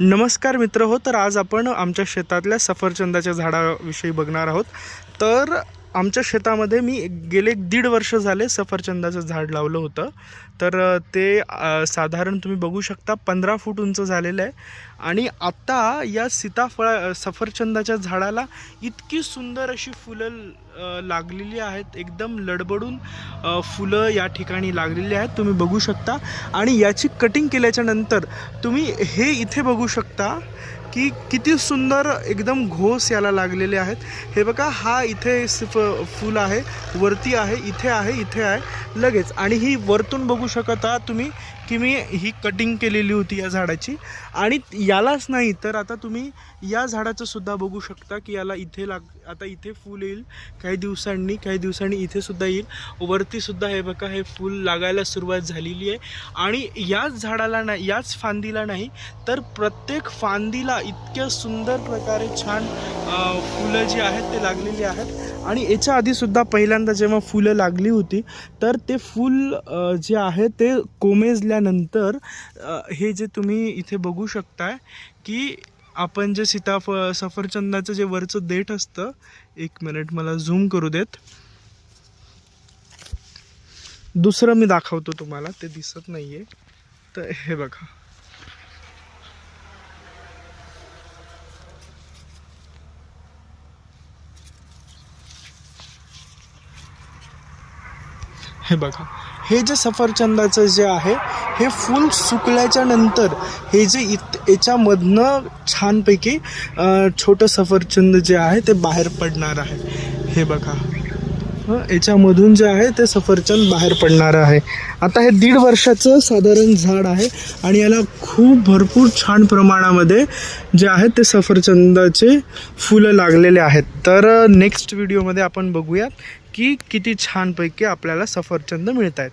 नमस्कार मित्र हो. तर आज आपण आमच्या शेतातल्या सफरचंदाच्या झाडाविषयी बघणार आहोत. तर आमच्या शेतामध्ये मी गेले 1.5 वर्ष झाले सफरचंदाचं झाड लावलं होतं. तर ते साधारण तुम्ही बघू शकता 15 फूट उंच झालेलं आहे. आणि आता या सफरचंदाच्या झाडाला इतकी सुंदर अशी फुलं लागलेली आहेत. एकदम लडबडून फुलं या ठिकाणी लागलेली आहेत, तुम्ही बघू शकता. आणि याची कटिंग केल्याच्या नंतर तुम्ही हे इथे बघू शकता की किती सुंदर एकदम घोस याला लागलेले आहेत. हे बघा, हा इथे फूल आहे, वरती आहे, इथे आहे, इथे आहे लगेच. आणि ही वरतून बघू शकता तुम्ही की मी ही कटिंग केलेली होती या झाडाची. आणि यालाच नाही तर आता तुम्ही या झाडाचं सुद्धा बघू शकता की याला इथे आता इथे फूल येईल काही दिवसांनी इथे सुद्धा येईल. वरती सुद्धा हे बघा, हे फूल लागायला सुरुवात झालेली आहे. आणि याच झाडाला नाही, याच फांदीला नाही तर प्रत्येक फांदीला इतक्या सुंदर प्रकारे छान फुलं जी आहेत ते लागलेली आहेत. आणि याच्या आधीसुद्धा पहिल्यांदा जेव्हा फुलं लागली होती तर ते फूल जे आहे ते कोमेजल्यानंतर हे जे तुम्ही इथे बघू शकताय की आपण जे सफरचंदाचं जे वरचं देठ असतं, 1 मिनिट मला झूम करू देत, दुसरं मी दाखवतो तुम्हाला, ते दिसत नाहीये. तर हे बघा, हे बघा, हे जे सफरचंदाचं जे आहे हे फूल सुकल्याच्या नंतर हे जे याच्यामधनं छानपैकी छोटं सफरचंद जे आहे ते बाहेर पडणार आहे. हे बघा, याच्यामधून जे आहे ते सफरचंद बाहेर पडणार आहे. आता हे 1.5 वर्षाचं साधारण झाड आहे आणि याला खूप भरपूर छान प्रमाणामध्ये जे आहे ते सफरचंदाचे फुलं लागलेले आहेत. तर नेक्स्ट व्हिडिओमध्ये आपण बघूयात की किती छानपैकी आपल्याला सफरचंद मिळत आहेत.